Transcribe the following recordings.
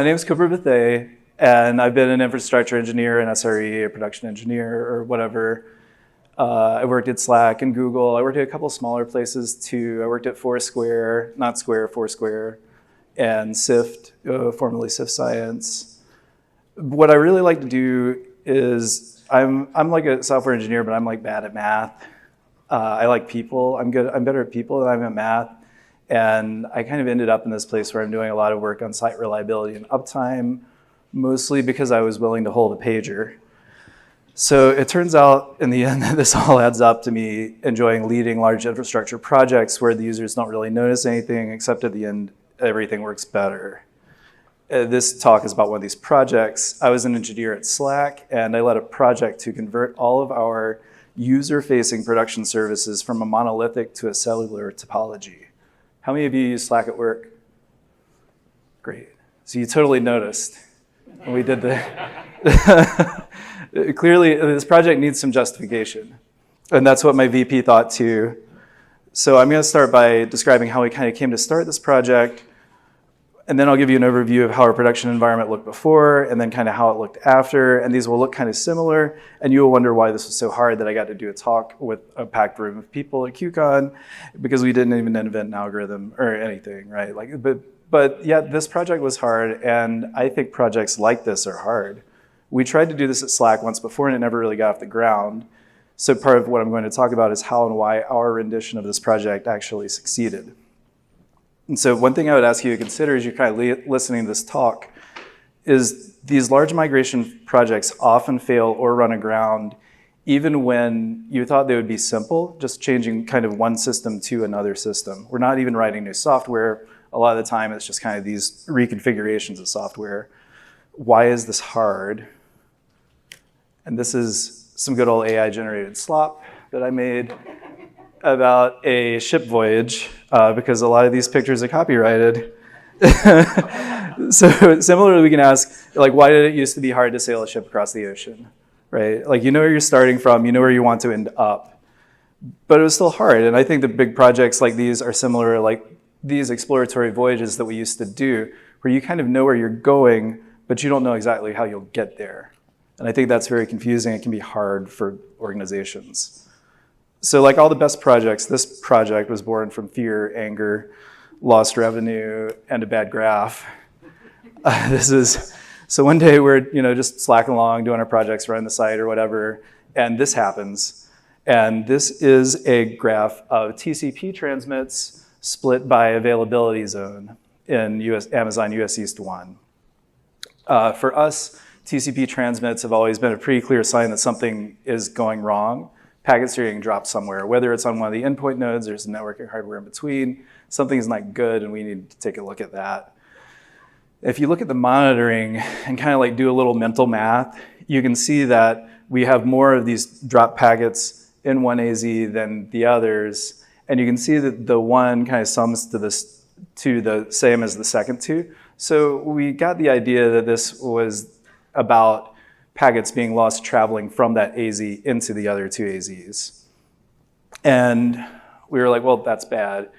my name is Bethea, and I've been an infrastructure engineer and SRE, a production engineer, or whatever. I worked at Slack and Google. I worked at a couple smaller places too. I worked at Foursquare, not Square, Foursquare, and SIFT, formerly SIFT Science. What I really like to do is, I'm like a software engineer, but I'm like bad at math. I like people. I'm better at people than I'm at math. And I kind of ended up in this place where I'm doing a lot of work on site reliability and uptime, mostly because I was willing to hold a pager. So it turns out in the end that this all adds up to me enjoying leading large infrastructure projects where the users don't really notice anything, except at the end, everything works better. This talk is about one of these projects. I was an engineer at Slack, and I led a project to convert all of our user-facing production services from a monolithic to a cellular topology. How many of you use Slack at work? Great. So you totally noticed when we did the... Clearly, this project needs some justification. And that's what my VP thought too. So I'm going to start by describing how we kind of came to start this project. And then I'll give you an overview of how our production environment looked before, and then kind of how it looked after. And these will look kind of similar. And you will wonder why this was so hard that I got to do a talk with a packed room of people at QCon, because we didn't even invent an algorithm or anything, right? But yet this project was hard, and I think projects like this are hard. We tried to do this at Slack once before, and it never really got off the ground. So part of what I'm going to talk about is how and why our rendition of this project actually succeeded. And so one thing I would ask you to consider as you're kind of listening to this talk is these large migration projects often fail or run aground even when you thought they would be simple, just changing kind of one system to another system. We're not even writing new software. A lot of the time it's just kind of these reconfigurations of software. Why is this hard? And this is some good old AI-generated slop that I made about a ship voyage, because a lot of these pictures are copyrighted. So similarly, we can ask, like, why did it used to be hard to sail a ship across the ocean, right? Like, you know where you're starting from, you know where you want to end up, but it was still hard. And I think the big projects like these are similar, like these exploratory voyages that we used to do, where you kind of know where you're going, but you don't know exactly how you'll get there. And I think that's very confusing. It can be hard for organizations. So like all the best projects, this project was born from fear, anger, lost revenue, and a bad graph. So one day we're just slacking along, doing our projects, running the site or whatever, and this happens. And this is a graph of TCP transmits split by availability zone in Amazon US East 1. For us, TCP transmits have always been a pretty clear sign that something is going wrong. Packets are getting dropped somewhere, whether it's on one of the endpoint nodes, there's networking hardware in between, something is not good and we need to take a look at that. If you look at the monitoring and kind of like do a little mental math, you can see that we have more of these drop packets in one AZ than the others. And you can see that the one kind of sums to the same as the second two. So we got the idea that this was about packets being lost traveling from that AZ into the other two AZs. And we were like, well, that's bad.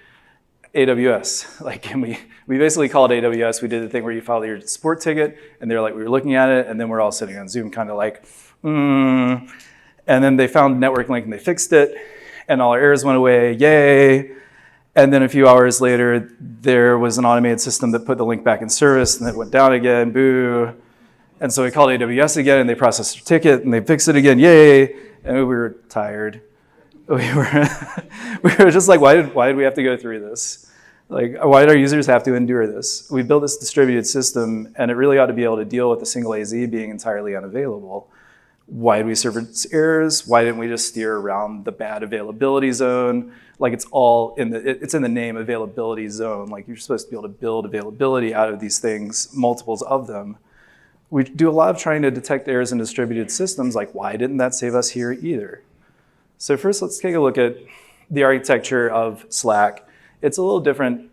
AWS, like, we basically called AWS. We did the thing where you file your support ticket, and they're like, we were looking at it, and then we're all sitting on Zoom kind of like, And then they found network link and they fixed it, and all our errors went away, yay. And then a few hours later, there was an automated system that put the link back in service, and it went down again, boo. And so we called AWS again, and they processed our ticket, and they fixed it again, yay. And we were tired. We were just like, why did we have to go through this? Like, why did our users have to endure this? We built this distributed system, and it really ought to be able to deal with a single AZ being entirely unavailable. Why did we surface errors? Why didn't we just steer around the bad availability zone? Like, it's in the name availability zone. Like, you're supposed to be able to build availability out of these things, multiples of them. We do a lot of trying to detect errors in distributed systems. Like, why didn't that save us here either? So first, let's take a look at the architecture of Slack. It's a little different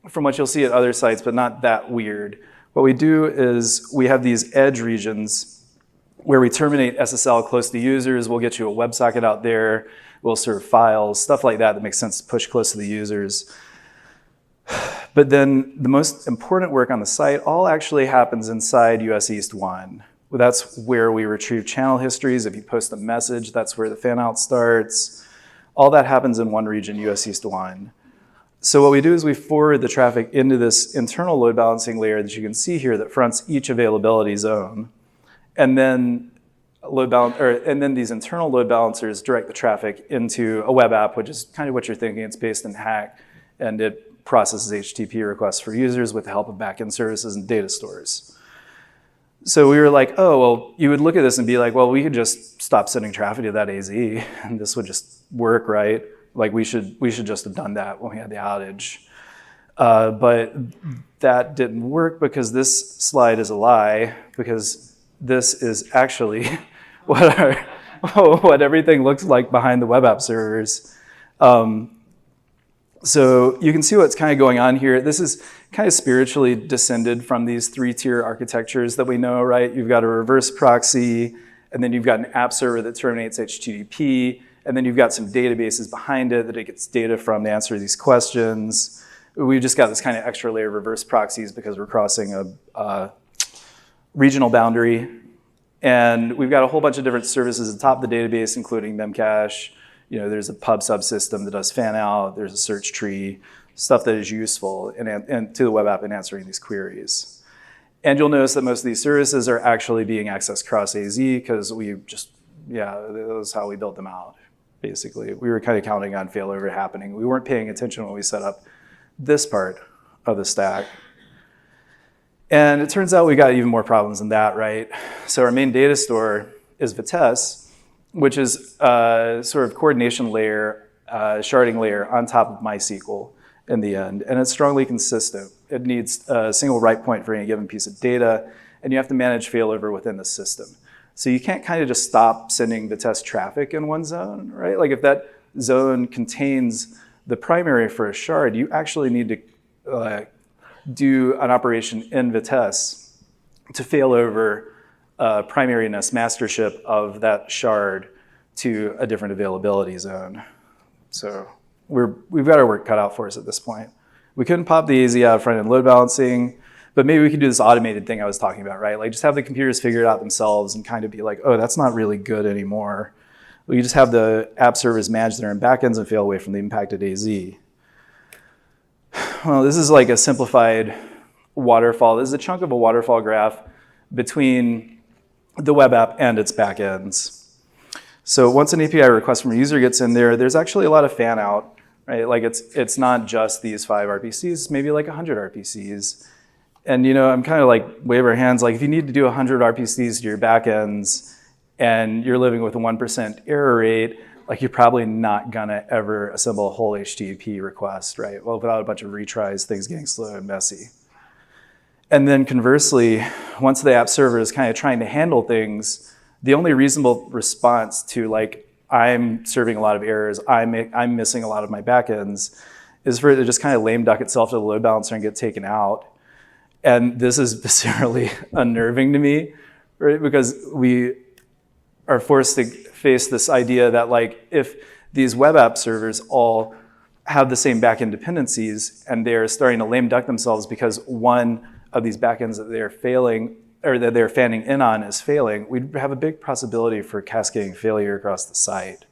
from what you'll see at other sites, but not that weird. What we do is we have these edge regions where we terminate SSL close to users. We'll get you a WebSocket out there. We'll serve files, stuff like that that makes sense to push close to the users. But then the most important work on the site all actually happens inside US East 1. Well, that's where we retrieve channel histories. If you post a message, that's where the fan out starts. All that happens in one region, US East 1. So what we do is we forward the traffic into this internal load balancing layer that you can see here that fronts each availability zone. And then these internal load balancers direct the traffic into a web app, which is kind of what you're thinking. It's based in Hack, and it processes HTTP requests for users with the help of backend services and data stores. So we were like, oh, well, you would look at this and be like, well, we could just stop sending traffic to that AZ, and this would just work, right? Like we should just have done that when we had the outage. But that didn't work because this slide is a lie, because this is actually what everything looks like behind the web app servers. So you can see what's kind of going on here. This is kind of spiritually descended from these 3-tier architectures that we know, right? You've got a reverse proxy, and then you've got an app server that terminates HTTP, and then you've got some databases behind it that it gets data from to answer these questions. We've just got this kind of extra layer of reverse proxies because we're crossing a regional boundary. And we've got a whole bunch of different services at the top of the database, including Memcache. There's a pub subsystem that does fan out. There's a search tree, stuff that is useful and to the web app in answering these queries. And you'll notice that most of these services are actually being accessed cross AZ because that was how we built them out, basically. We were kind of counting on failover happening. We weren't paying attention when we set up this part of the stack. And it turns out we got even more problems than that, right? So our main data store is Vitesse, which is a sort of coordination layer, sharding layer on top of MySQL in the end. And it's strongly consistent. It needs a single write point for any given piece of data, and you have to manage failover within the system. So you can't kind of just stop sending Vitesse traffic in one zone, right? Like if that zone contains the primary for a shard, you actually need to do an operation in Vitesse to fail over primariness mastership of that shard to a different availability zone. So we've got our work cut out for us at this point. We couldn't pop the AZ out front end load balancing, but maybe we could do this automated thing I was talking about, right? Like just have the computers figure it out themselves and kind of be like, oh, that's not really good anymore. We just have the app servers manage their own backends and fail away from the impacted AZ. Well, this is like a simplified waterfall. This is a chunk of a waterfall graph between the web app and its backends. So once an API request from a user gets in there, there's actually a lot of fan out, right? Like it's not just these 5 RPCs, it's maybe like 100 RPCs. And I'm kind of like wave our hands, like if you need to do 100 RPCs to your backends and you're living with a 1% error rate, like you're probably not gonna ever assemble a whole HTTP request, right? Well, without a bunch of retries, things getting slow and messy. And then conversely, once the app server is kind of trying to handle things, the only reasonable response to like, I'm serving a lot of errors, I'm missing a lot of my backends, is for it to just kind of lame duck itself to the load balancer and get taken out. And this is viscerally unnerving to me, right? Because we are forced to face this idea that like, if these web app servers all have the same backend dependencies and they're starting to lame duck themselves because one of these backends that they're failing or that they're fanning in on is failing, we'd have a big possibility for cascading failure across the site.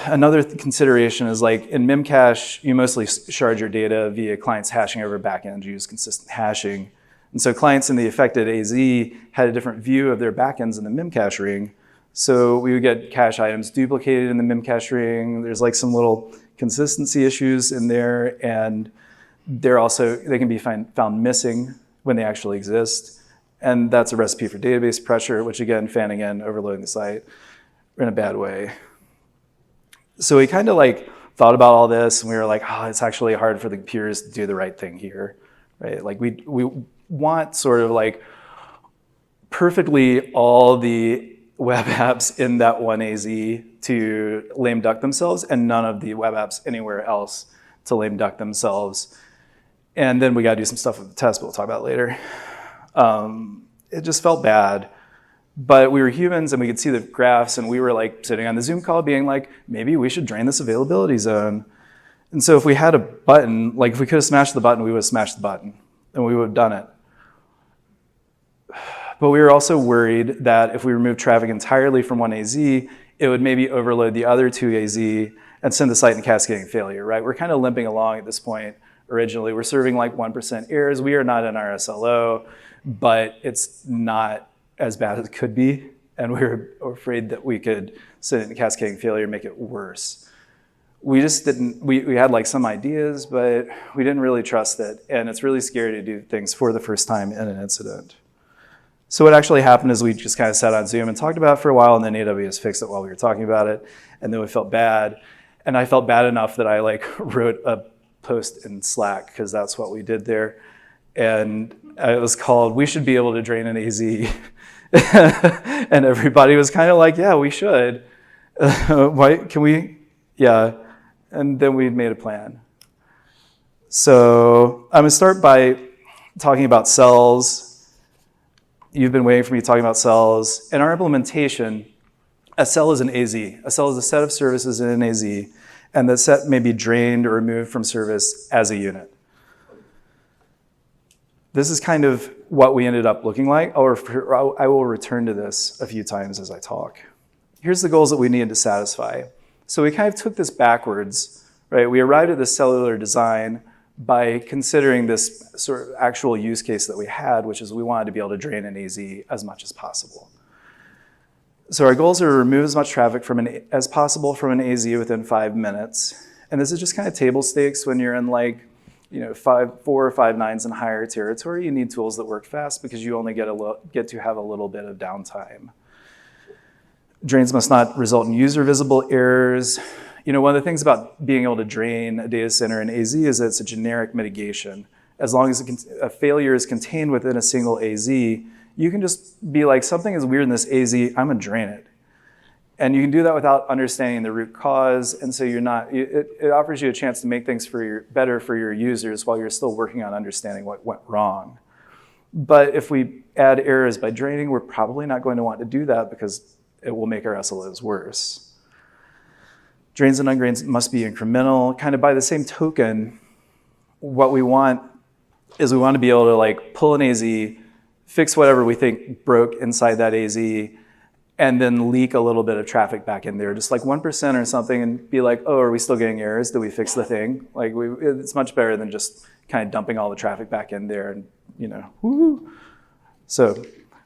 Another consideration is like in Memcache, you mostly shard your data via clients hashing over backend, you use consistent hashing. And so clients in the affected AZ had a different view of their backends in the Memcache ring. So we would get cache items duplicated in the Memcache ring. There's like some little consistency issues in there, and they can be found missing when they actually exist. And that's a recipe for database pressure, which again, fanning in, overloading the site in a bad way. So we kind of like thought about all this, and we were like, oh, it's actually hard for the computers to do the right thing here, right? Like we want sort of like perfectly all the web apps in that one AZ to lame duck themselves and none of the web apps anywhere else to lame duck themselves. And then we got to do some stuff with the test, but we'll talk about it later. It just felt bad. But we were humans and we could see the graphs, and we were like sitting on the Zoom call being like, maybe we should drain this availability zone. And so if we had a button, like if we could have smashed the button, we would have smashed the button and we would have done it. But we were also worried that if we removed traffic entirely from one AZ, it would maybe overload the other two AZ and send the site in cascading failure, right? We're kind of limping along at this point. Originally, we're serving like 1% errors. We are not an RSLO, but it's not as bad as it could be. And we were afraid that we could send it in cascading failure and make it worse. We just didn't, we had like some ideas, but we didn't really trust it. And it's really scary to do things for the first time in an incident. So what actually happened is we just kind of sat on Zoom and talked about it for a while, and then AWS fixed it while we were talking about it. And then we felt bad. And I felt bad enough that I like wrote a post in Slack, because that's what we did there. And it was called, "We should be able to drain an AZ." And everybody was kind of like, yeah, we should. Why, can we? Yeah. And then we made a plan. So I'm gonna start by talking about cells. You've been waiting for me talking about cells. In our implementation, a cell is an AZ. A cell is a set of services in an AZ, and the set may be drained or removed from service as a unit. This is kind of what we ended up looking like. I will return to this a few times as I talk. Here's the goals that we needed to satisfy. So we kind of took this backwards, right? We arrived at this cellular design by considering this sort of actual use case that we had, which is we wanted to be able to drain an AZ as much as possible. So our goals are to remove as much traffic as possible from an AZ within 5 minutes. And this is just kind of table stakes when you're in like, 4 or 5 nines and higher territory. You need tools that work fast because you only get to have a little bit of downtime. Drains must not result in user visible errors. One of the things about being able to drain a data center in AZ is that it's a generic mitigation. As long as a failure is contained within a single AZ, you can just be like, something is weird in this AZ, I'm gonna drain it. And you can do that without understanding the root cause, and so it offers you a chance to make things better for your users while you're still working on understanding what went wrong. But if we add errors by draining, we're probably not going to want to do that because it will make our SLOs worse. Drains and undrains must be incremental. Kind of by the same token, what we want is we want to be able to like pull an AZ, fix whatever we think broke inside that AZ, and then leak a little bit of traffic back in there, just like 1% or something, and be like, oh, are we still getting errors? Did we fix the thing? Like, it's much better than just kind of dumping all the traffic back in there and, woo-hoo. So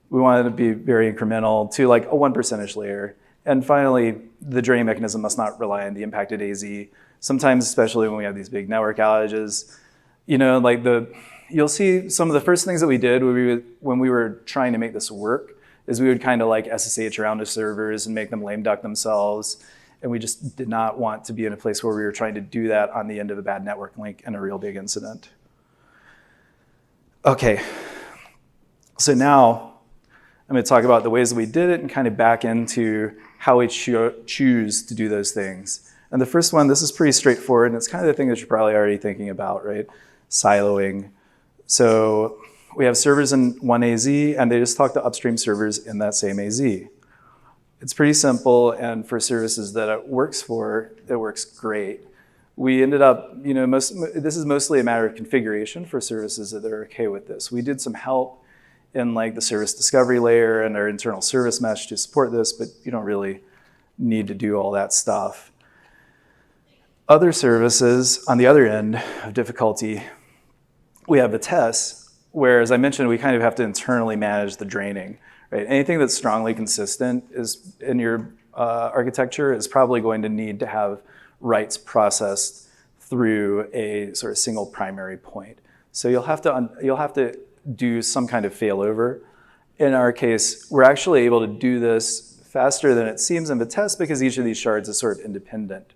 we wanted to be very incremental to like a 1% layer. And finally, the draining mechanism must not rely on the impacted AZ. Sometimes, especially when we have these big network outages, you'll see some of the first things that we did when we were trying to make this work is we would kind of like SSH around the servers and make them lame duck themselves. And we just did not want to be in a place where we were trying to do that on the end of a bad network link and a real big incident. Okay, so now I'm going to talk about the ways that we did it and kind of back into how we choose to do those things. And the first one, this is pretty straightforward, and it's kind of the thing that you're probably already thinking about, right? Siloing. So we have servers in one AZ, and they just talk to upstream servers in that same AZ. It's pretty simple, and for services that it works great. We ended up, this is mostly a matter of configuration for services that are okay with this. We did some help in like the service discovery layer and our internal service mesh to support this, but you don't really need to do all that stuff. Other services on the other end of difficulty, we have Bethea, where, as I mentioned, we kind of have to internally manage the draining, right? Anything that's strongly consistent is in your architecture is probably going to need to have writes processed through a sort of single primary point. So you'll have to do some kind of failover. In our case, we're actually able to do this faster than it seems in Bethea because each of these shards is sort of independent.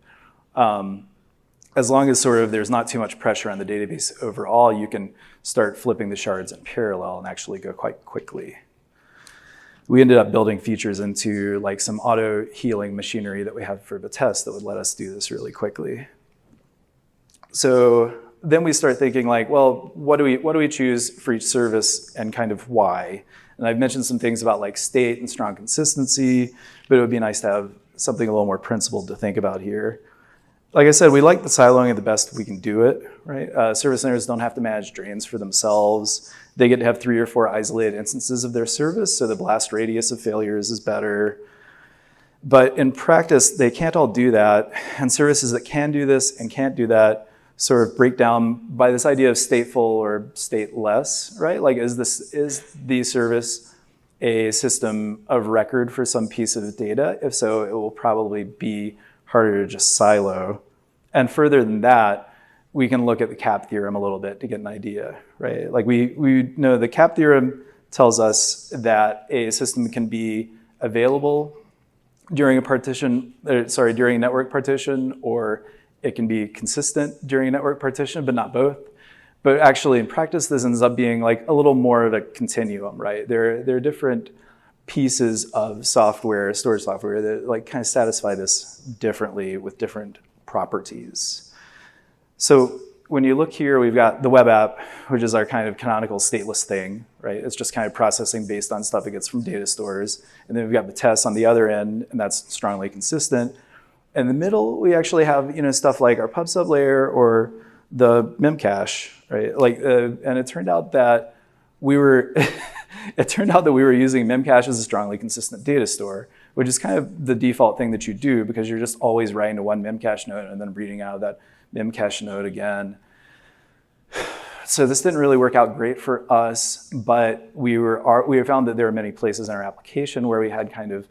As long as sort of there's not too much pressure on the database overall, you can start flipping the shards in parallel and actually go quite quickly. We ended up building features into like some auto healing machinery that we have for Bethea that would let us do this really quickly. So then we start thinking like, well, what do we choose for each service and kind of why? And I've mentioned some things about like state and strong consistency, but it would be nice to have something a little more principled to think about here. like I said, we like the siloing at the best we can do it, right? Service centers don't have to manage drains for themselves. They get to have 3 or 4 isolated instances of their service, so the blast radius of failures is better. But in practice, they can't all do that, and services that can do this and can't do that sort of break down by this idea of stateful or stateless, right? Like, is the service a system of record for some piece of data? If so, it will probably be harder to just silo. And further than that, we can look at the CAP theorem a little bit to get an idea, right? Like we know the CAP theorem tells us that a system can be available during a during a network partition, or it can be consistent during a network partition, but not both. But actually in practice, this ends up being like a little more of a continuum, right? There are different pieces of software, storage software, that like kind of satisfy this differently with different properties. So when you look here, we've got the web app, which is our kind of canonical stateless thing, right? It's just kind of processing based on stuff it gets from data stores. And then we've got Bethea on the other end, and that's strongly consistent. In the middle, we actually have stuff like our pub/sub layer or the memcache, right? Like, and it turned out that we were using memcache as a strongly consistent data store, which is kind of the default thing that you do because you're just always writing to one memcache node and then reading out of that memcache node again. So this didn't really work out great for us, but we found that there were many places in our application where we had kind of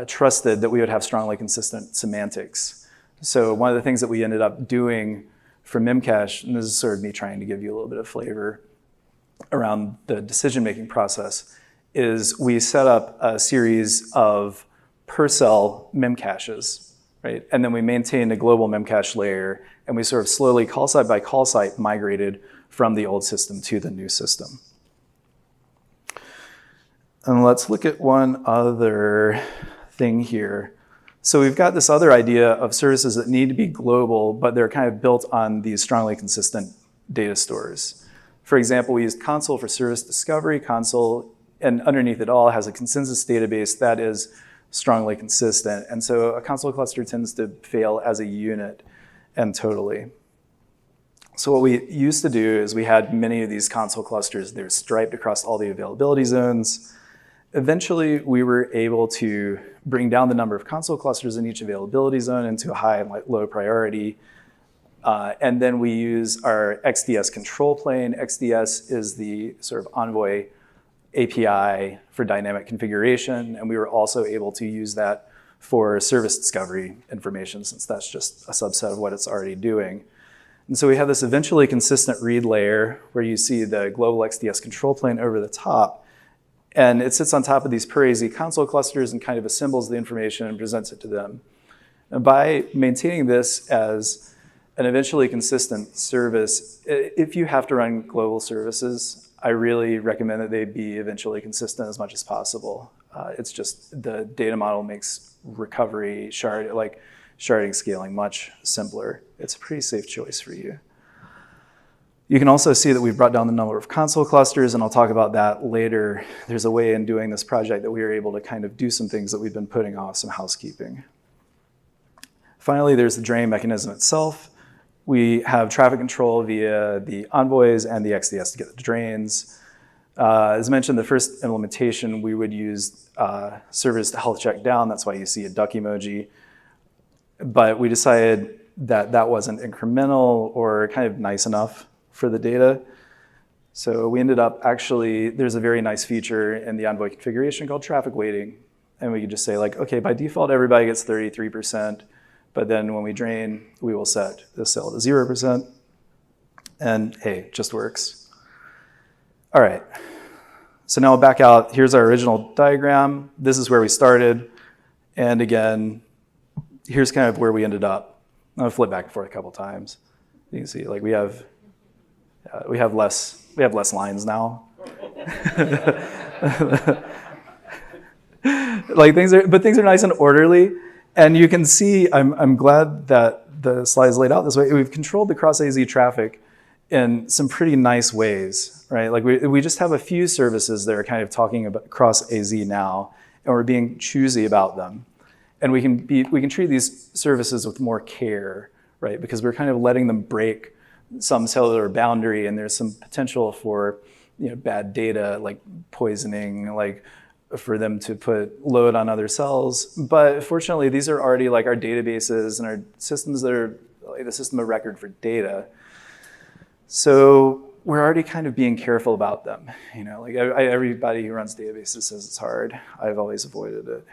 trusted that we would have strongly consistent semantics. So one of the things that we ended up doing for memcache, and this is sort of me trying to give you a little bit of flavor around the decision-making process, is we set up a series of per cell memcaches, right? And then we maintained a global memcache layer, and we sort of slowly, call site by call site, migrated from the old system to the new system. And let's look at one other thing here. So we've got this other idea of services that need to be global, but they're kind of built on these strongly consistent data stores. For example, we used Console for service discovery. Console, and underneath it all, has a consensus database that is strongly consistent. And so a Console cluster tends to fail as a unit and totally. So what we used to do is we had many of these Console clusters. They're striped across all the availability zones. Eventually, we were able to bring down the number of Console clusters in each availability zone into a high and low priority. And then we use our XDS control plane. XDS is the sort of Envoy API for dynamic configuration. And we were also able to use that for service discovery information, since that's just a subset of what it's already doing. And so we have this eventually consistent read layer where you see the global XDS control plane over the top. And it sits on top of these per AZ Console clusters and kind of assembles the information and presents it to them. And by maintaining this as an eventually consistent service, if you have to run global services, I really recommend that they be eventually consistent as much as possible. It's just the data model makes recovery, sharding scaling much simpler. It's a pretty safe choice for you. You can also see that we've brought down the number of Console clusters, and I'll talk about that later. There's a way in doing this project that we were able to kind of do some things that we've been putting off, some housekeeping. Finally, there's the drain mechanism itself. We have traffic control via the envoys and the XDS to get the drains. As mentioned, the first implementation, we would use servers to health check down. That's why you see a duck emoji. But we decided that that wasn't incremental or kind of nice enough for the data. So we ended up actually, there's a very nice feature in the Envoy configuration called traffic weighting. And we could just say like, okay, by default, everybody gets 33%. But then when we drain, we will set this cell to 0%. And hey, it just works. All right. So now we'll back out. Here's our original diagram. This is where we started. And again, here's kind of where we ended up. I'm gonna flip back and forth a couple times. You can see like we have less lines now. Like things are nice and orderly. And you can see, I'm glad that the slide's laid out this way. We've controlled the cross-AZ traffic in some pretty nice ways, right? Like we just have a few services that are kind of talking about cross-AZ now, and we're being choosy about them. And we can treat these services with more care, right? Because we're kind of letting them break some cellular boundary, and there's some potential for bad data, like poisoning, like for them to put load on other cells. But fortunately, these are already like our databases and our systems that are like the system of record for data. So we're already kind of being careful about them. Like everybody who runs databases says it's hard. I've always avoided it.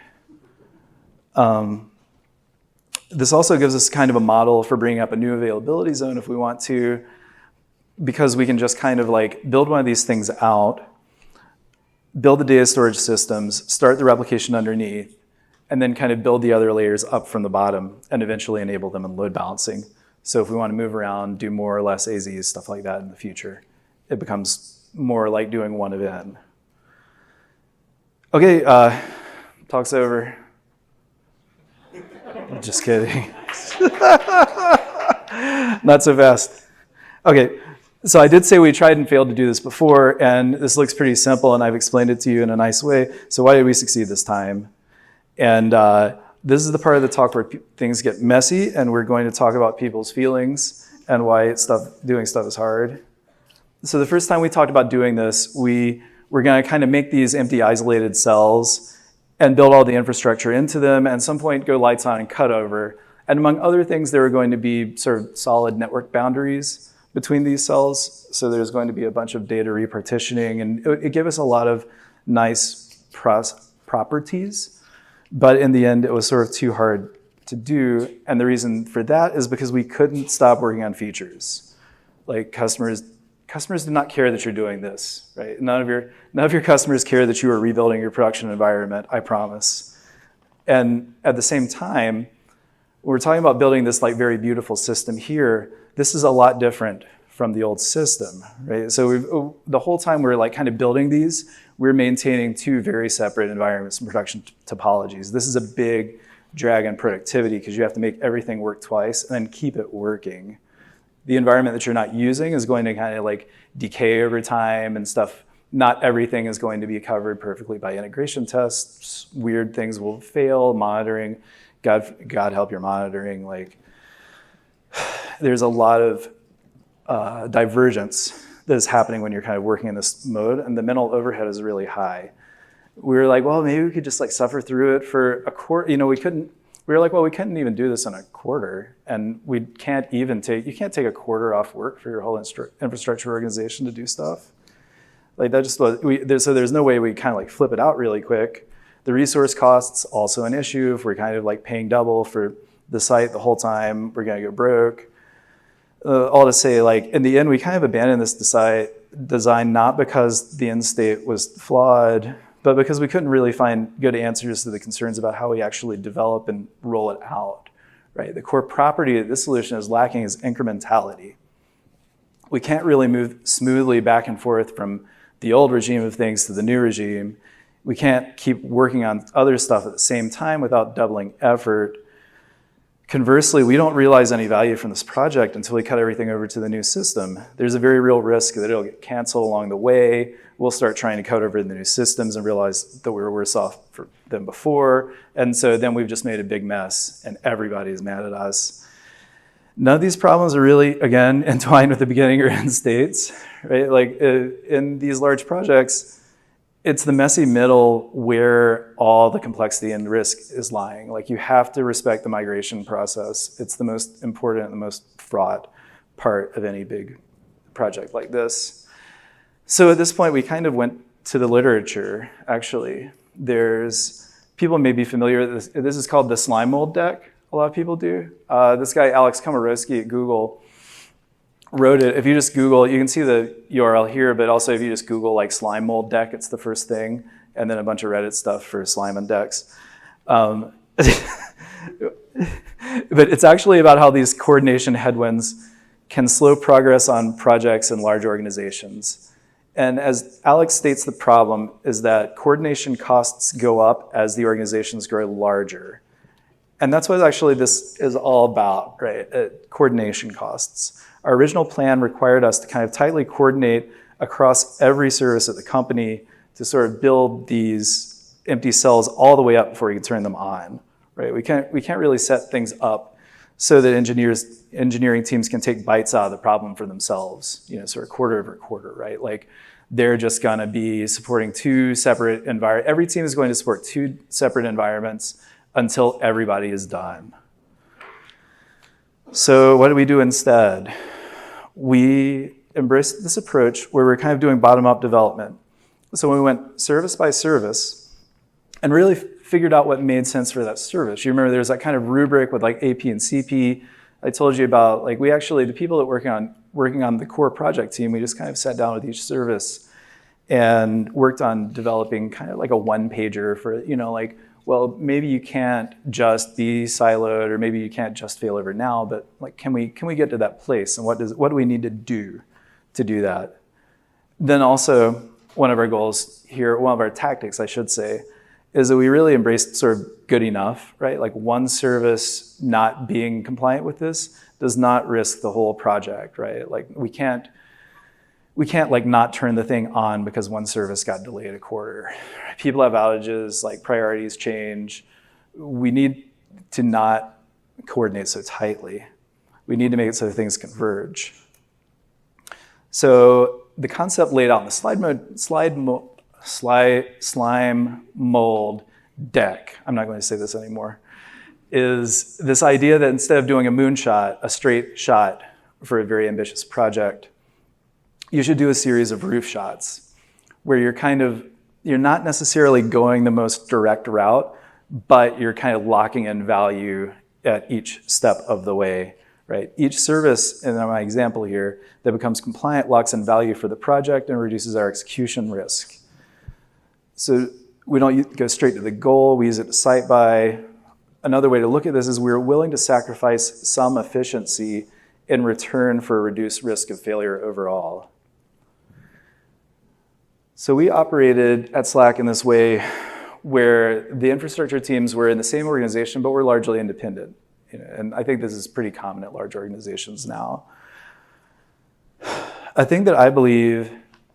This also gives us kind of a model for bringing up a new availability zone if we want to, because we can just kind of like build one of these things out, build the data storage systems, start the replication underneath, and then kind of build the other layers up from the bottom and eventually enable them in load balancing. So if we want to move around, do more or less AZs, stuff like that in the future, it becomes more like doing one event. Okay, talk's over. Just kidding. Not so fast. Okay, so I did say we tried and failed to do this before, and this looks pretty simple, and I've explained it to you in a nice way. So why did we succeed this time? And this is the part of the talk where things get messy, and we're going to talk about people's feelings and why doing stuff is hard. So the first time we talked about doing this, we were going to kind of make these empty isolated cells and build all the infrastructure into them, and at some point go lights on and cut over. And among other things, there were going to be sort of solid network boundaries between these cells. So there's going to be a bunch of data repartitioning, and it gave us a lot of nice properties. But in the end, it was sort of too hard to do. And the reason for that is because we couldn't stop working on features. Like customers did not care that you're doing this, right? None of your customers care that you are rebuilding your production environment, I promise. And at the same time, we're talking about building this like very beautiful system here. This is a lot different from the old system, right? So the whole time we're like kind of building these, we're maintaining two very separate environments and production topologies. This is a big drag on productivity because you have to make everything work twice and then keep it working. The environment that you're not using is going to kind of like decay over time and stuff. Not everything is going to be covered perfectly by integration tests. Weird things will fail, monitoring. God help your monitoring. Like, there's a lot of divergence that is happening when you're kind of working in this mode, and the mental overhead is really high. We were like, well, maybe we could just like suffer through it for a quarter. We were like, well, we couldn't even do this in a quarter, and you can't take a quarter off work for your whole infrastructure organization to do stuff. Like that just was, so there's no way we kind of like flip it out really quick. The resource costs also an issue. If we're kind of like paying double for the site the whole time, we're gonna go broke. All to say, like in the end, we kind of abandoned this design not because the end state was flawed, but because we couldn't really find good answers to the concerns about how we actually develop and roll it out, right? The core property that this solution is lacking is incrementality. We can't really move smoothly back and forth from the old regime of things to the new regime. We can't keep working on other stuff at the same time without doubling effort. Conversely, we don't realize any value from this project until we cut everything over to the new system. There's a very real risk that it'll get canceled along the way. We'll start trying to cut over the new systems and realize that we were worse off than before. And so then we've just made a big mess and everybody's mad at us. None of these problems are really, again, entwined with the beginning or end states, right? Like in these large projects, it's the messy middle where all the complexity and risk is lying. Like you have to respect the migration process. It's the most important and the most fraught part of any big project like this. So at this point, we kind of went to the literature, actually. People may be familiar with this. This is called the slime mold deck. A lot of people do. This guy, Alex Komorowski at Google, wrote it. If you just Google, you can see the URL here, but also if you just Google like slime mold deck, it's the first thing, and then a bunch of Reddit stuff for slime and decks. But it's actually about how these coordination headwinds can slow progress on projects in large organizations. And as Alex states, the problem is that coordination costs go up as the organizations grow larger. And that's what actually this is all about, right? Coordination costs. Our original plan required us to kind of tightly coordinate across every service at the company to sort of build these empty cells all the way up before we could turn them on, right? We can't really set things up so that engineering teams can take bites out of the problem for themselves, sort of quarter over quarter, right? Like they're just gonna be supporting two separate environments. Every team is going to support two separate environments until everybody is done. So what do we do instead? We embraced this approach where we're kind of doing bottom-up development. So we went service by service and really figured out what made sense for that service. You remember there's that kind of rubric with like AP and CP. I told you about, like, we actually, the people that working on the core project team, we just kind of sat down with each service and worked on developing kind of like a one-pager for, like, well, maybe you can't just be siloed, or maybe you can't just failover now, but like, can we get to that place, and what do we need to do that? Then also, one of our goals here, one of our tactics, I should say, is that we really embraced sort of good enough, right? Like one service not being compliant with this does not risk the whole project, right? Like we can't like not turn the thing on because one service got delayed a quarter. People have outages, like priorities change. We need to not coordinate so tightly. We need to make it so things converge. So the concept laid out in the slime mold deck, I'm not going to say this anymore, is this idea that instead of doing a moonshot, a straight shot for a very ambitious project, you should do a series of roof shots where you're not necessarily going the most direct route, but you're kind of locking in value at each step of the way, right? Each service, in my example here, that becomes compliant locks in value for the project and reduces our execution risk. So we don't go straight to the goal, we use it to site by. Another way to look at this is we're willing to sacrifice some efficiency in return for a reduced risk of failure overall. So we operated at Slack in this way where the infrastructure teams were in the same organization, but were largely independent. And I think this is pretty common at large organizations now. A thing that I believe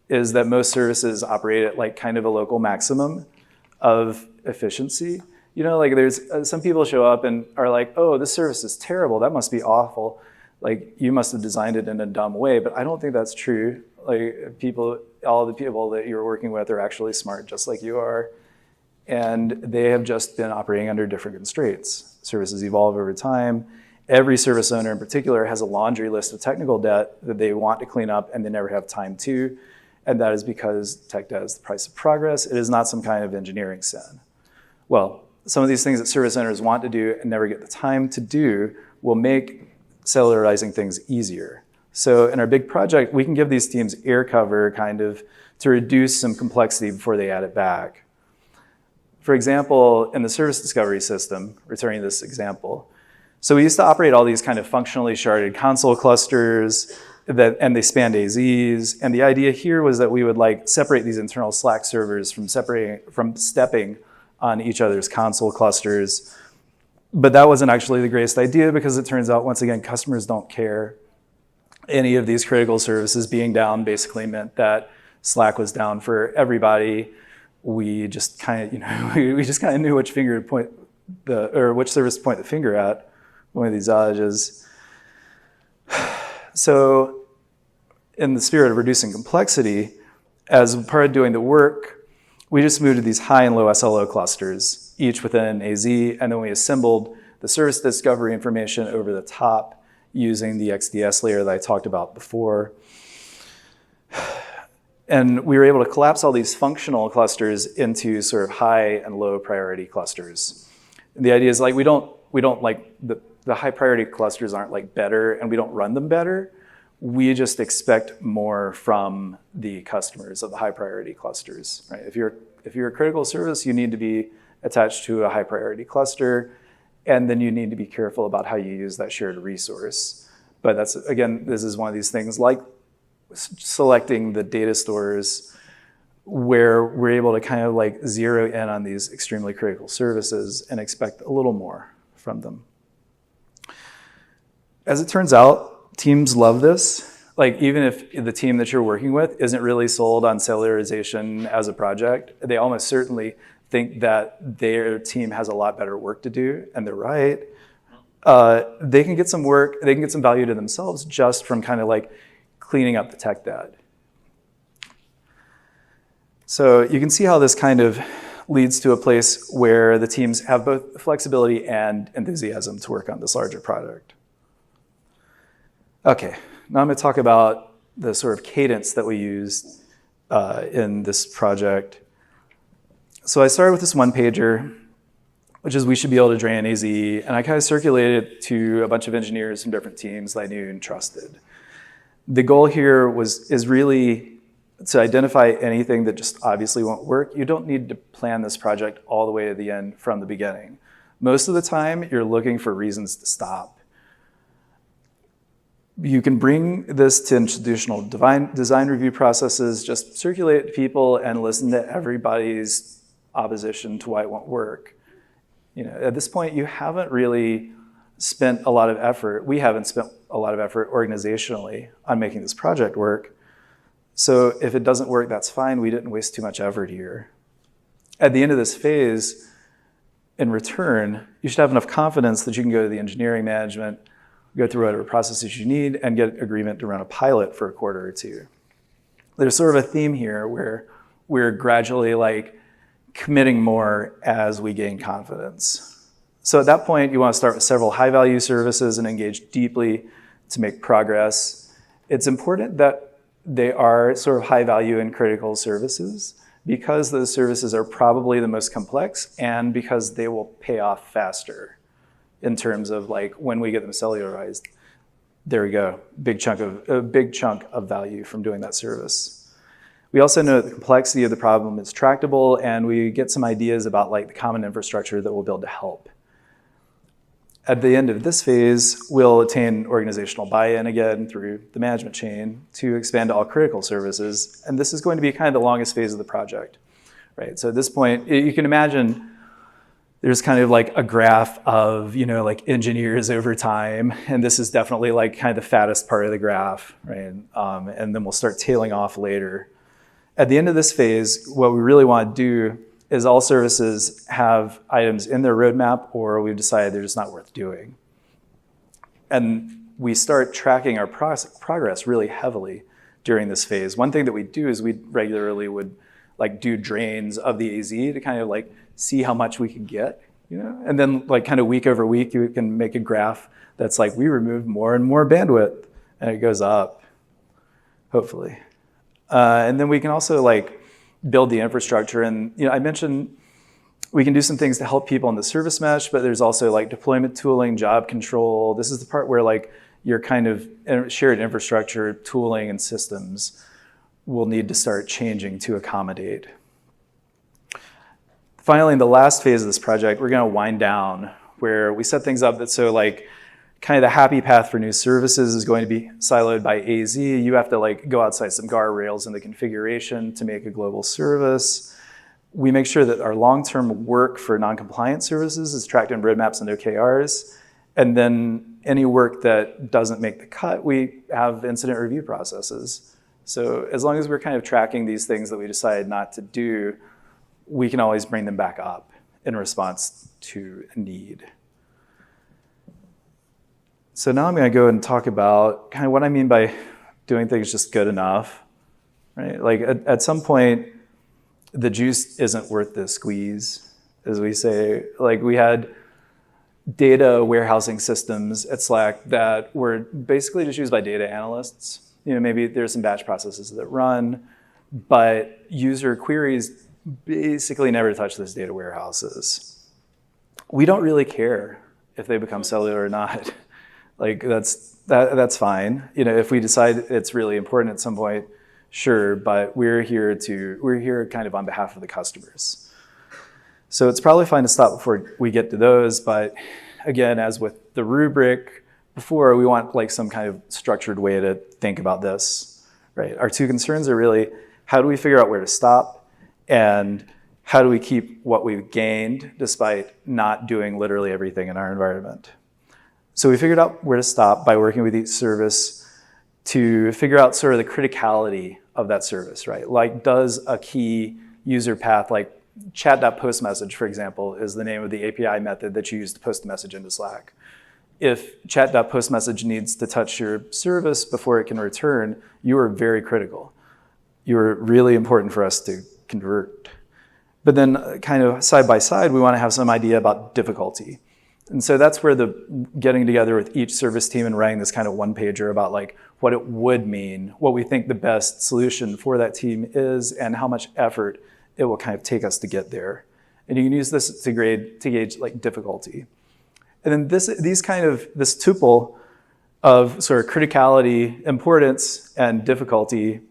is that most services operate at like kind of a local maximum of efficiency. Like there's some people show up and are like, oh, this service is terrible, that must be awful. Like you must have designed it in a dumb way, but I don't think that's true. Like all the people that you're working with are actually smart just like you are. And they have just been operating under different constraints. Services evolve over time. Every service owner in particular has a laundry list of technical debt that they want to clean up and they never have time to. And that is because tech debt is the price of progress. It is not some kind of engineering sin. Well, some of these things that service owners want to do and never get the time to do will make cellularizing things easier. So in our big project, we can give these teams air cover kind of to reduce some complexity before they add it back. For example, in the service discovery system, returning to this example, so we used to operate all these kind of functionally sharded console clusters and they spanned AZs. And the idea here was that we would like separate these internal Slack servers from stepping on each other's console clusters. But that wasn't actually the greatest idea because it turns out, once again, customers don't care. Any of these critical services being down basically meant that Slack was down for everybody. We just kind of, we just kind of knew which finger to point which service to point the finger at one of these outages. So in the spirit of reducing complexity, as part of doing the work, we just moved to these high and low SLO clusters, each within AZ, and then we assembled the service discovery information over the top using the XDS layer that I talked about before. And we were able to collapse all these functional clusters into sort of high and low priority clusters. And the idea is like we don't like the high priority clusters aren't like better and we don't run them better. We just expect more from the customers of the high priority clusters, right? If you're a critical service, you need to be attached to a high priority cluster, and then you need to be careful about how you use that shared resource. But that's, again, this is one of these things like selecting the data stores where we're able to kind of like zero in on these extremely critical services and expect a little more from them. As it turns out, teams love this. Like even if the team that you're working with isn't really sold on cellularization as a project, they almost certainly think that their team has a lot better work to do, and they're right, they can get some work, they can get some value to themselves just from kind of like cleaning up the tech debt. So you can see how this kind of leads to a place where the teams have both flexibility and enthusiasm to work on this larger product. Okay, now I'm going to talk about the sort of cadence that we used in this project. So I started with this one pager, which is we should be able to drain AZ, and I kind of circulated it to a bunch of engineers from different teams that I knew and trusted. The goal here is really to identify anything that just obviously won't work. You don't need to plan this project all the way to the end from the beginning. Most of the time, you're looking for reasons to stop. You can bring this to institutional design review processes, just circulate it to people and listen to everybody's opposition to why it won't work. You know, at this point, you haven't really spent a lot of effort. We haven't spent a lot of effort organizationally on making this project work. So if it doesn't work, that's fine. We didn't waste too much effort here. At the end of this phase, in return, you should have enough confidence that you can go to the engineering management, go through whatever processes you need, and get agreement to run a pilot for a quarter or two. There's sort of a theme here where we're gradually like committing more as we gain confidence. So at that point, you want to start with several high-value services and engage deeply to make progress. It's important that they are sort of high-value and critical services because those services are probably the most complex and because they will pay off faster in terms of like when we get them cellularized. There we go, a big chunk of value from doing that service. We also know that the complexity of the problem is tractable, and we get some ideas about like the common infrastructure that we'll build to help. At the end of this phase, we'll attain organizational buy-in again through the management chain to expand to all critical services. And this is going to be kind of the longest phase of the project, right? So at this point, you can imagine there's kind of like a graph of, you know, like engineers over time. And this is definitely like kind of the fattest part of the graph, right? And then we'll start tailing off later. At the end of this phase, what we really want to do is all services have items in their roadmap, or we've decided they're just not worth doing. And we start tracking our progress really heavily during this phase. One thing that we do is we regularly would like do drains of the AZ to kind of like see how much we can get, you know? And then like kind of week over week, you can make a graph that's like, we removed more and more bandwidth, and it goes up, hopefully. And then we can also like build the infrastructure. And you know, I mentioned we can do some things to help people in the service mesh, but there's also like deployment tooling, job control. This is the part where like your kind of shared infrastructure tooling and systems will need to start changing to accommodate. Finally, in the last phase of this project, we're going to wind down where we set things up that so like kind of the happy path for new services is going to be siloed by AZ. You have to like go outside some guardrails in the configuration to make a global service. We make sure that our long-term work for non-compliant services is tracked in roadmaps and OKRs. And then any work that doesn't make the cut, we have incident review processes. So as long as we're kind of tracking these things that we decide not to do, we can always bring them back up in response to a need. So now I'm going to go and talk about kind of what I mean by doing things just good enough, right? Like at some point, the juice isn't worth the squeeze, as we say. Like we had data warehousing systems at Slack that were basically just used by data analysts. You know, maybe there's some batch processes that run, but user queries basically never touch those data warehouses. We don't really care if they become cellular or not. Like that's fine. You know, if we decide it's really important at some point, sure, but we're here kind of on behalf of the customers. So it's probably fine to stop before we get to those, but again, as with the rubric before, we want like some kind of structured way to think about this, right? Our two concerns are really, how do we figure out where to stop, and how do we keep what we've gained despite not doing literally everything in our environment? So we figured out where to stop by working with each service to figure out sort of the criticality of that service, right? Like, does a key user path like chat.postMessage, for example, is the name of the API method that you use to post a message into Slack. If chat.postMessage needs to touch your service before it can return, you are very critical. You are really important for us to convert. But then kind of side by side, we want to have some idea about difficulty. And so that's where the getting together with each service team and writing this kind of one-pager about like what it would mean, what we think the best solution for that team is, and how much effort it will kind of take us to get there. And you can use this to gauge like difficulty. And then this tuple of sort of criticality, importance, and difficulty.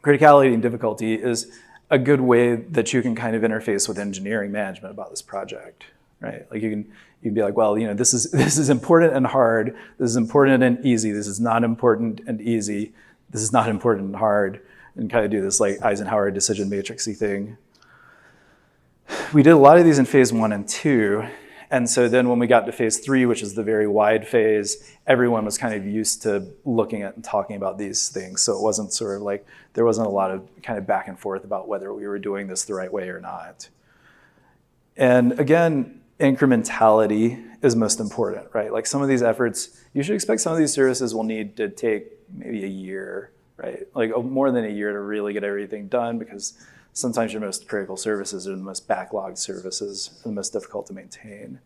Criticality and difficulty is a good way that you can kind of interface with engineering management about this project, right? Like you can be like, well, this is important and hard. This is important and easy. This is not important and easy. This is not important and hard, and kind of do this like Eisenhower decision matrixy thing. We did a lot of these in phase 1 and 2. And so then when we got to phase 3, which is the very wide phase, everyone was kind of used to looking at and talking about these things. So it wasn't sort of like, there wasn't a lot of kind of back and forth about whether we were doing this the right way or not. And again, incrementality is most important, right? Like some of these efforts, you should expect some of these services will need to take maybe a year, right? Like more than a year to really get everything done, because sometimes your most critical services are the most backlogged services, and the most difficult to maintain.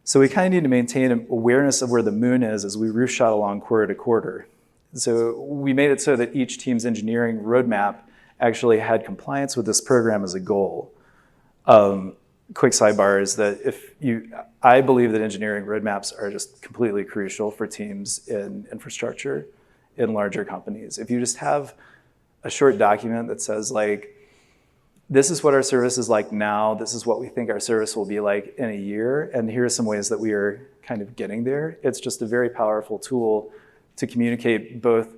So we kind of need to maintain an awareness of where the moon is as we roof shot along quarter to quarter. So we made it so that each team's engineering roadmap actually had compliance with this program as a goal. Quick sidebar is that I believe that engineering roadmaps are just completely crucial for teams in infrastructure in larger companies. If you just have a short document that says like, this is what our service is like now, this is what we think our service will be like in a year, and here are some ways that we are kind of getting there. It's just a very powerful tool to communicate both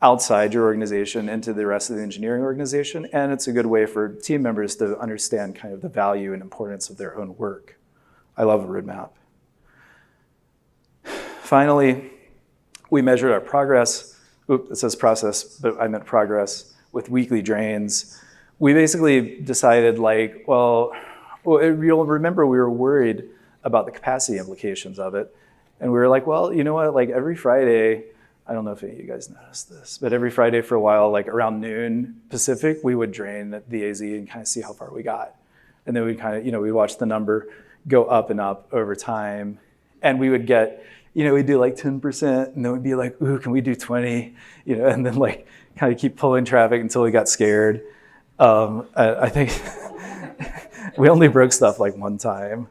outside your organization into the rest of the engineering organization, and it's a good way for team members to understand kind of the value and importance of their own work. I love a roadmap. Finally, we measured our progress. It says process, but I meant progress with weekly drains. We basically decided like, well, you'll remember we were worried about the capacity implications of it. And we were like, well, you know what, like every Friday, I don't know if any of you guys noticed this, but every Friday for a while, like around noon Pacific, we would drain the AZ and kind of see how far we got. And then we'd kind of, we'd watch the number go up and up over time. And we would get, we'd do like 10%, and then we'd be like, ooh, can we do 20? And then like kind of keep pulling traffic until we got scared. I think we only broke stuff like one time.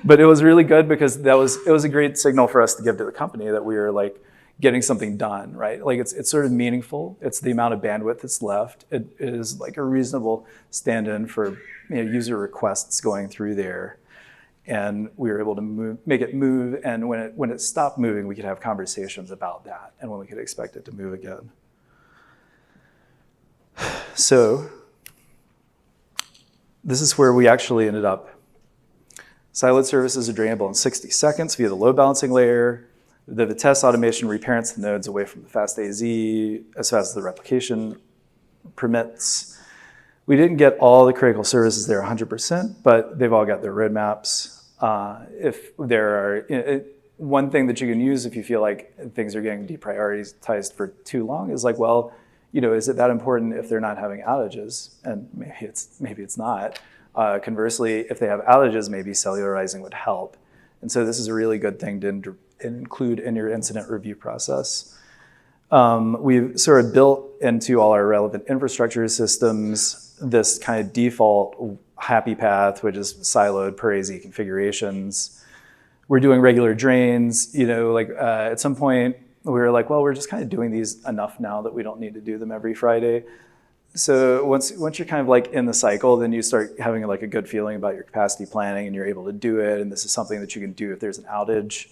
But it was really good because it was a great signal for us to give to the company that we were like getting something done, right? Like it's sort of meaningful. It's the amount of bandwidth that's left. It is like a reasonable stand-in for user requests going through there. And we were able to make it move. And when it stopped moving, we could have conversations about that and when we could expect it to move again. So this is where we actually ended up. Siloed services are drainable in 60 seconds via the load balancing layer. The Vitesse automation reparents the nodes away from the fast AZ as fast as the replication permits. We didn't get all the critical services there 100%, but they've all got their roadmaps. If there are, one thing that you can use if you feel like things are getting deprioritized for too long is like, well, is it that important if they're not having outages? And maybe it's not. Conversely, if they have outages, maybe cellularizing would help. And so this is a really good thing to include in your incident review process. We've sort of built into all our relevant infrastructure systems this kind of default happy path, which is siloed per AZ configurations. We're doing regular drains. At some point, we were like, well, we're just kind of doing these enough now that we don't need to do them every Friday. So once you're kind of like in the cycle, then you start having like a good feeling about your capacity planning and you're able to do it. And this is something that you can do if there's an outage.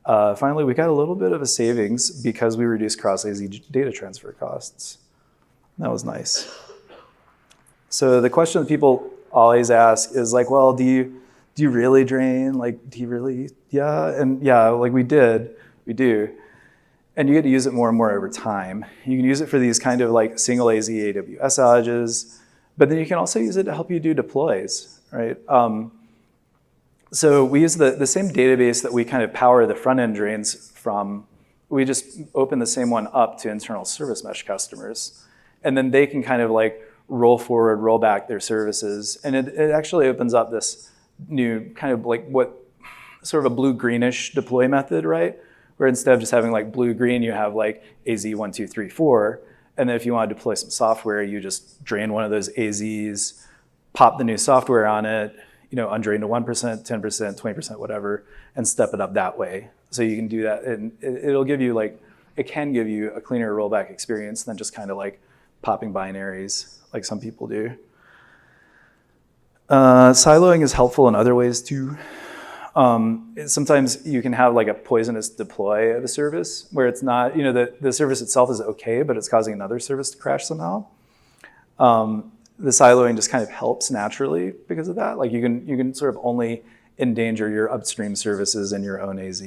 Finally, we got a little bit of a savings because we reduced cross-AZ data transfer costs. That was nice. So the question that people always ask is like, well, do you really drain? Like, do you really? Yeah, and yeah, like we do. And you get to use it more and more over time. You can use it for these kind of like single AZ AWS outages, but then you can also use it to help you do deploys, right? So we use the same database that we kind of power the front end drains from. We just open the same one up to internal service mesh customers. And then they can kind of like roll forward, roll back their services. And it actually opens up this new kind of like what sort of a blue-greenish deploy method, right? Where instead of just having like blue-green, you have like AZ1, 2, 3, 4. And then if you want to deploy some software, you just drain one of those AZs, pop the new software on it, undrain to 1%, 10%, 20%, whatever, and step it up that way. So you can do that, and it'll give you it can give you a cleaner rollback experience than just kind of like popping binaries like some people do. Siloing is helpful in other ways too. Sometimes you can have like a poisonous deploy of a service where it's not, the service itself is okay, but it's causing another service to crash somehow. The siloing just kind of helps naturally because of that. Like you can sort of only endanger your upstream services in your own AZ.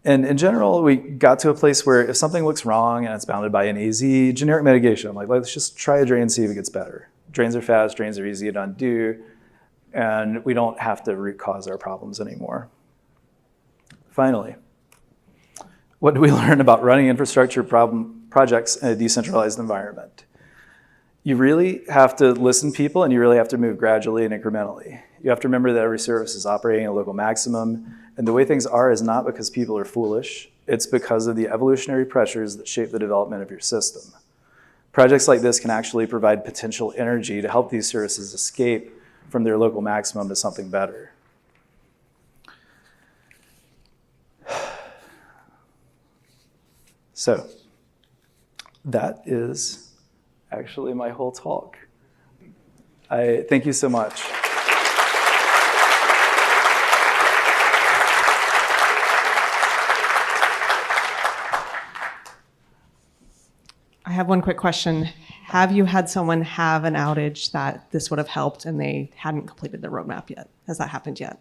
And in general, we got to a place where if something looks wrong and it's bounded by an AZ, generic mitigation, I'm like, let's just try a drain and see if it gets better. Drains are fast, drains are easy to undo, and we don't have to root cause our problems anymore. Finally, what do we learn about running infrastructure projects in a decentralized environment? You really have to listen to people, and you really have to move gradually and incrementally. You have to remember that every service is operating at a local maximum, and the way things are is not because people are foolish. It's because of the evolutionary pressures that shape the development of your system. Projects like this can actually provide potential energy to help these services escape from their local maximum to something better. So that is actually my whole talk. I thank you so much. I have one quick question. Have you had someone have an outage that this would have helped and they hadn't completed the roadmap yet? Has that happened yet?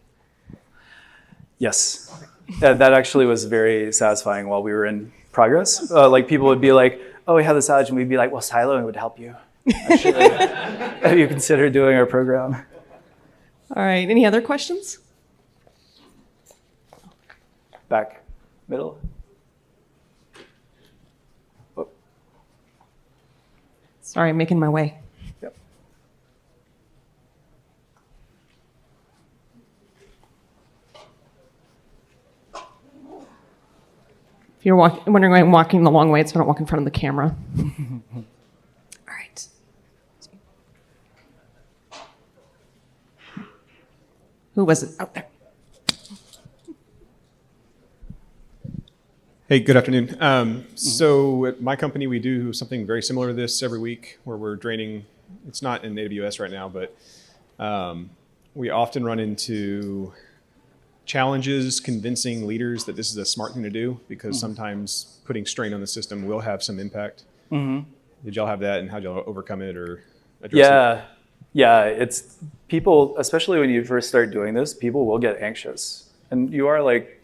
Yes. That actually was very satisfying while we were in progress. Like people would be like, oh, we have this outage, and we'd be like, well, siloing would help you. Actually, have you considered doing our program? All right, any other questions? Back, middle. Oh. Sorry, I'm making my way. Yep. If you're wondering why I'm walking the long way, it's so I don't walk in front of the camera. All right. Who was it out there? Hey, good afternoon. So at my company, we do something very similar to this every week where we're draining. It's not in AWS right now, but we often run into challenges convincing leaders that this is a smart thing to do because sometimes putting strain on the system will have some impact. Did y'all have that, and how'd y'all overcome it or address it? Yeah, it's people, especially when you first start doing this, people will get anxious. And you are like,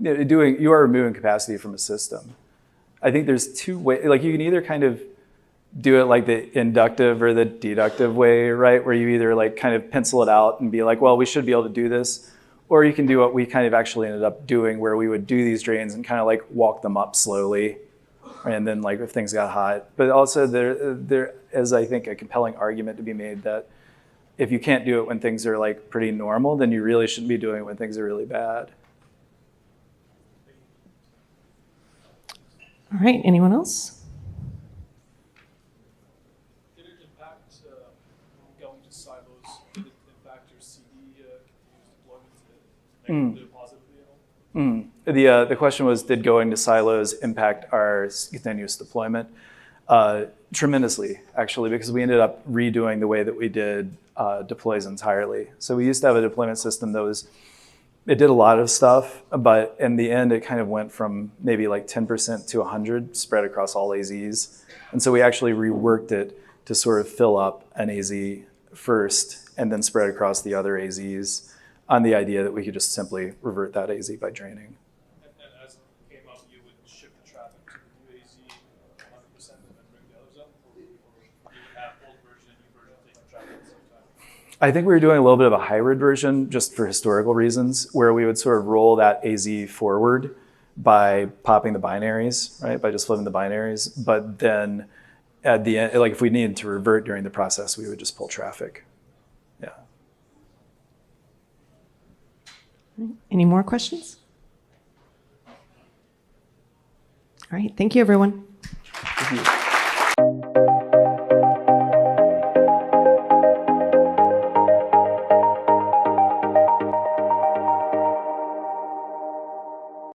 you are removing capacity from a system. I think there's two ways, like you can either kind of do it like the inductive or the deductive way, right? Where you either like kind of pencil it out and be like, well, we should be able to do this. Or you can do what we kind of actually ended up doing where we would do these drains and kind of like walk them up slowly. And then like if things got hot. But also there is, I think, a compelling argument to be made that if you can't do it when things are like pretty normal, then you really shouldn't be doing it when things are really bad. All right, anyone else? Did it impact going to silos? Did it impact your CD continuous deployment negatively or positively at all? The question was, did going to silos impact our continuous deployment? Tremendously, actually, because we ended up redoing the way that we did deploys entirely. So we used to have a deployment system that it did a lot of stuff, but in the end, it kind of went from maybe like 10% to 100 spread across all AZs. And so we actually reworked it to sort of fill up an AZ first and then spread across the other AZs on the idea that we could just simply revert that AZ by draining. And as it came up, you would shift I think we were doing a little bit of a hybrid version just for historical reasons, where we would sort of roll that AZ forward by popping the binaries, right? By just flipping the binaries. But then at the end, like if we needed to revert during the process, we would just pull traffic. Yeah. Any more questions? All right. Thank you, everyone. Thank you.